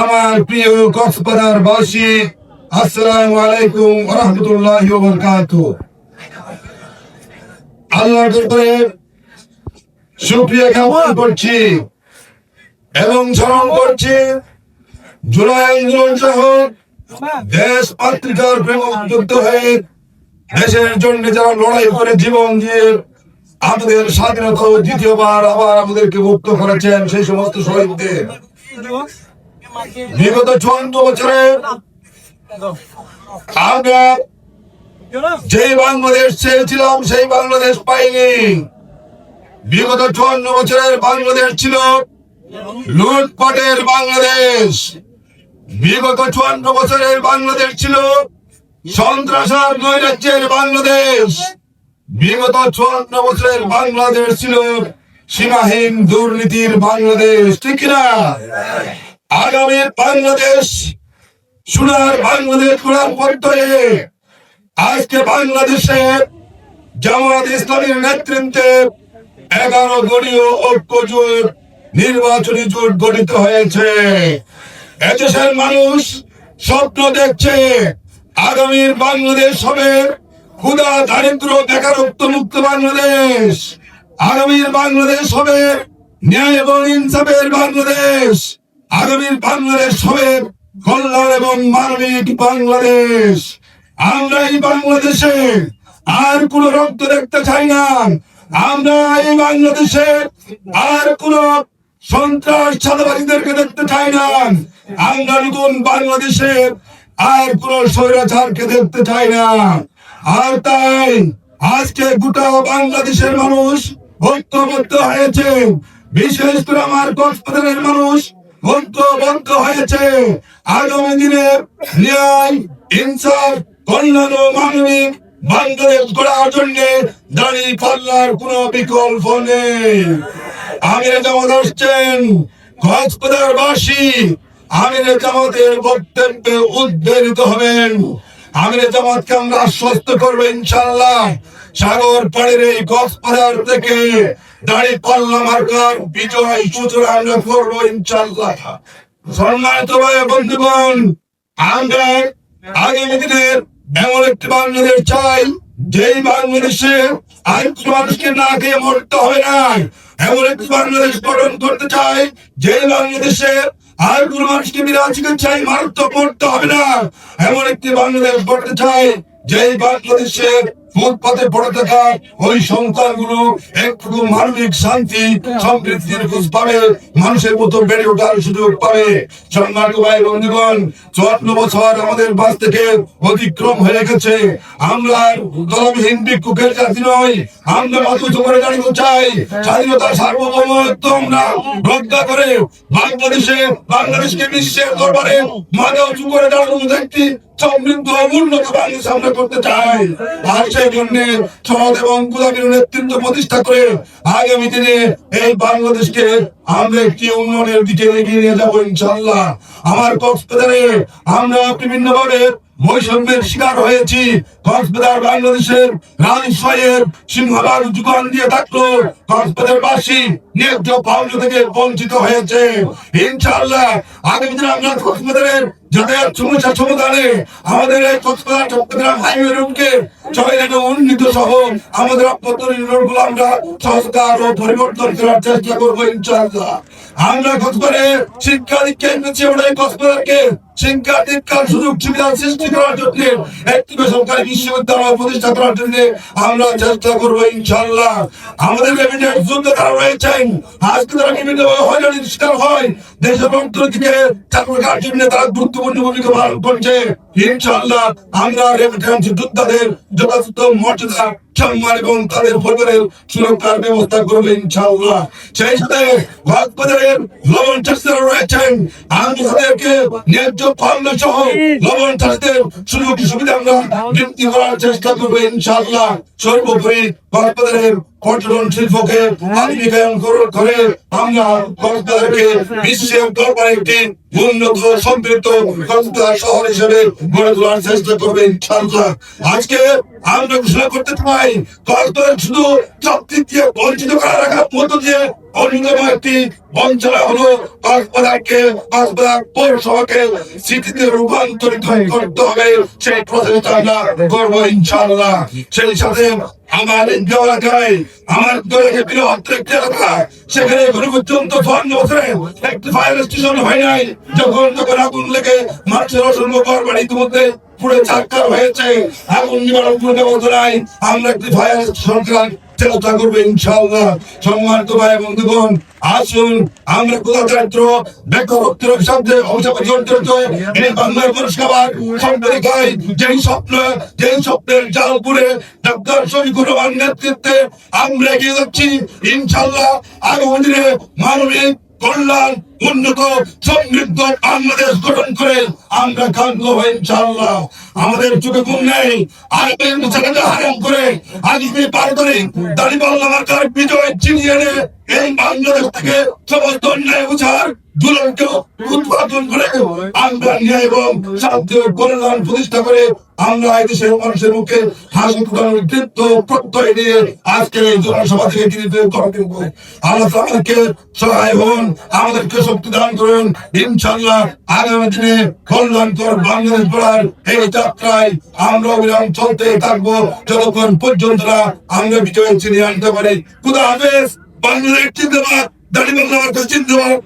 আমার প্রিয় কক্সবাজারবাসী, আসসালামু আলাইকুম ওয়া রাহমাতুল্লাহি ওয়া বারাকাতুহু। আল্লাহর দরবারে শুকরিয়া জ্ঞাপন করছি এবং স্মরণ করছি জুলাই আন্দোলন সহ দেশ মাতৃকার প্রেমে উদ্বুদ্ধ হয়ে দেশের জন্য যারা লড়াই করে জীবন দিয়ে আমাদের স্বাধীনতা দ্বিতীয়বার আবার আমাদেরকে মুক্ত করেছেন, সেই সমস্ত শহীদদের বিগত 54 বছরে আমরা যে বাংলাদেশ চেয়েছিলাম সেই বাংলাদেশ পাইনি। বিগত 54 বছরের বাংলাদেশ ছিল লুটপাটের বাংলাদেশ। বিগত 54 বছরের বাংলাদেশ ছিল সন্ত্রাস আর নৈরাজ্যের বাংলাদেশ। বিগত 54 বছরের বাংলাদেশ ছিল সীমাহীন দুর্নীতির বাংলাদেশ, ঠিক না? আগামীর বাংলাদেশ সোনার বাংলাদেশ করার পথে আজকে বাংলাদেশে জামায়াত ইসলামীর নেতৃত্বে 11 দলীয় ঐক্য জোট নির্বাচনী জোট গঠিত হয়েছে। এদেশের মানুষ স্বপ্ন দেখছে আগামীর বাংলাদেশ হবে ক্ষুধা দারিদ্র বেকারত্ব মুক্ত বাংলাদেশ। আগামীর বাংলাদেশ হবে ন্যায় এবং ইনসাফের বাংলাদেশ। আগামীর বাংলাদেশ হবে কল্যাণ এবং মানবিক বাংলাদেশ। আমরা এই বাংলাদেশে আর কোন রক্ত দেখতে চাই না। আমরা এই বাংলাদেশে আর কোন সন্ত্রাস চাঁদাবাজীদেরকে দেখতে চাই না। আমরা নতুন বাংলাদেশে আর কোন স্বৈরাচারকে দেখতে চাই না। আর তাই আজকে গোটা বাংলাদেশের মানুষ ঐক্যবদ্ধ হয়েছে। বিশেষ করে আমার কক্সবাজারের মানুষ ঐক্যবদ্ধ হয়েছে আগামী দিনে ন্যায় ইনসাফ কল্যাণ ও মানবিক বাংলাদেশ গড়ার জন্য দাঁড়িয়ে পাল্লার কোন বিকল্প নেই। আমির জামাত আসছেন, কক্সবাজারবাসী আমির জামাতের বক্তব্যে উদ্বেলিত হবেন। আমির জামাতকে আমরা আশ্বস্ত করবো ইনশাআল্লাহ সাগর পাড়ের এই কক্সবাজার থেকে দাঁড়িয়ে পাল্লা মার্কার বিজয় সূচনা আমরা করবো ইনশাআল্লাহ। সম্মানিত ভাই বন্ধুগণ, আমরা আগামী দিনের এমন একটি বাংলাদেশ চাই যেই বাংলাদেশে আর মানুষকে না খেয়ে মরতে হবে না। এমন একটি বাংলাদেশ গঠন করতে চাই যে বাংলাদেশে আর কোন মানুষকে বিনা চিকিৎসায় মারাত্মক মরতে হবে না। এমন একটি বাংলাদেশ গড়তে চাই যে বাংলাদেশে ফুটপাতে পড়ে থাকা ওই সন্তানগুলো একটু মানবিক শান্তি সমৃদ্ধির খোঁজ পাবে, মানুষের মতো বেড়ে ওঠার সুযোগ পাবে। সম্মানিত ভাই বন্ধুগণ, 54 বছর আমাদের বাস থেকে অতিক্রম হয়ে গেছে। আমরা দলবিহীন ভিক্ষুকের জাতি নই। আমরা অথচ করে দাঁড়িয়ে চাই স্বাধীনতা সার্বভৌমত্ব আমরা রক্ষা করে বাংলাদেশকে বিশ্বের দরবারে মাথা উঁচু করে দাঁড়ানো একটি সমৃদ্ধ উন্নত বাংলাদেশ আমরা করতে চাই। আর সেই জন্য সৎ এবং গোলামীর নেতৃত্ব প্রতিষ্ঠা করে আগামী দিনে এই বাংলাদেশকে আমরা একটি উন্নয়নের দিকে এগিয়ে নিয়ে যাবো ইনশাআল্লাহ। আমার কক্সবাজারে আমরা বিভিন্ন ভাবে বৈষম্যের শিকার হয়েছি। কক্সবাজার বাংলাদেশের রাজশাহীর সিংহভাগ যোগান দিয়ে থাকলো কক্সবাজারবাসী ন্যায্য পাওনা থেকে বঞ্চিত হয়েছে। ইনশাআল্লাহ আগামী দিনে আমরা কক্সবাজারের যাতায়াত সমস্যা সমাধানে আমাদের এই কক্সবাজার চট্টগ্রাম হাইওয়ে রুটকে উন্নীত সহ আমাদের অভ্যন্তরীণ রোডগুলো আমরা সংস্কার ও পরিবর্তন করার চেষ্টা করবো ইনশাআল্লাহ। আমরা কক্সবাজারে শিক্ষা দীক্ষা কক্সবাজারকে শিক্ষা দীক্ষার সুযোগ সুবিধা সৃষ্টি করার জন্য একটি বেসরকারি বিশ্ববিদ্যালয় প্রতিষ্ঠা করার জন্য আমরা চেষ্টা করবো ইনশাআল্লাহ। আমাদের বিভিন্ন যুদ্ধ তারা রয়েছেন, আজকে তারা বিভিন্ন হয়রানির শিকার হয়, দেশের অর্থনীতিকে চালু রাখার জন্য তারা গুরুত্বপূর্ণ ভূমিকা পালন করছে। ইনশাআল্লাহ আমরা রেমিটেন্স যোদ্ধাদের যথাযথ মর্যাদা সম্মান এবং তাদের পরিবারের সুরক্ষার ব্যবস্থা করবে ইনশাআল্লাহ। সেই সাথে কক্সবাজারের লবণ চাষিরা রয়েছেন, আমরা তাদেরকে ন্যায্য পাওনা সহ লবণ চাষিদের সুযোগ সুবিধা আমরা বৃদ্ধি করার চেষ্টা করবো ইনশাআল্লাহ। সর্বোপরি কক্সবাজারের পর্যটন শিল্পকে আধুনিকায়ন করে আমরা কক্সবাজারকে বিশ্বের দরবারে একটি উন্নত সমৃদ্ধ কক্সবাজার শহর হিসেবে গড়ে তোলার চেষ্টা করবে ইনশাআল্লাহ। আজকে আমরা ঘোষণা করতে চাই কক্সবাজার শুধু চুক্তি দিয়ে বঞ্চিত করা রাখার মধ্য দিয়ে অন্যতম একটি বঞ্চনা হলো কক্সবাজার পৌরসভাকে স্মৃতিতে রূপান্তরিত করতে হবে, সেই প্রচেষ্টা আমরা করবো ইনশাআল্লাহ। সেই সাথে আমার এলাকায় আমার বৃহত্তর একটি এলাকা, সেখানে এখনো পর্যন্ত 54 বছরে একটি ফায়ার স্টেশন হয় নাই। যখন আগুন লেগে মানুষের অসংখ্য ঘর বাড়ি ইতিমধ্যে পুরো চাক্কার হয়েছে, আগুন নিবারণ কোনো ব্যবস্থা নাই। আমরা একটি ফায়ার স্টেশন চেষ্টা করবো ইনশাআল্লাহ। সম্মানিত ভাই বন্ধুগণ, আসুন আমরা কুলাচারিত্র বেকারত্বের অভিশাপে জড়িত এই বাংলার মানুষ খাবার সম্পত্তি খাই যেই স্বপ্নের জালপুরে ডক্টর শফিকুর রহমান নেতৃত্বে আমরা এগিয়ে যাচ্ছি ইনশাআল্লাহ। আগামী দিনে মানবিক কল্যাণ উন্নত সমৃদ্ধ বাংলাদেশ গঠন করে আমরা কান্দ ইনশাআল্লাহ। আমাদের চোখে ঘুম নেই, আইন হারাম করে আজকে পারদরে দাঁড়িপাল্লা মার্কার বিজয় চিনিয়ে এনে এই বাংলাদেশ থেকে সমস্ত অন্যায় উচার দুলনকে উৎপাদন করে আমরা ন্যায় এবং শান্তি ও কল্যাণ প্রতিষ্ঠা করে আমরা এই দেশের মানুষের মুখে হাসি ফুটানোর কৃত্য প্রত্যয় নিয়ে আজকের এই জনসভা থেকে আল্লাহ আমাদেরকে সহায় হন, আমাদেরকে শক্তি দান করুন ইনশাআল্লাহ। আগামী দিনে কল্যাণকর বাংলাদেশ গড়ার এই যাত্রায় আমরা অবিরাম চলতে থাকবো যতক্ষণ পর্যন্ত না আমরা বিজয় ছিনিয়ে আনতে পারি। খুদা হাফেজ। বাংলাদেশ জিন্দাবাদ, দাঁড়িপাল্লা মার্কা জিন্দাবাদ।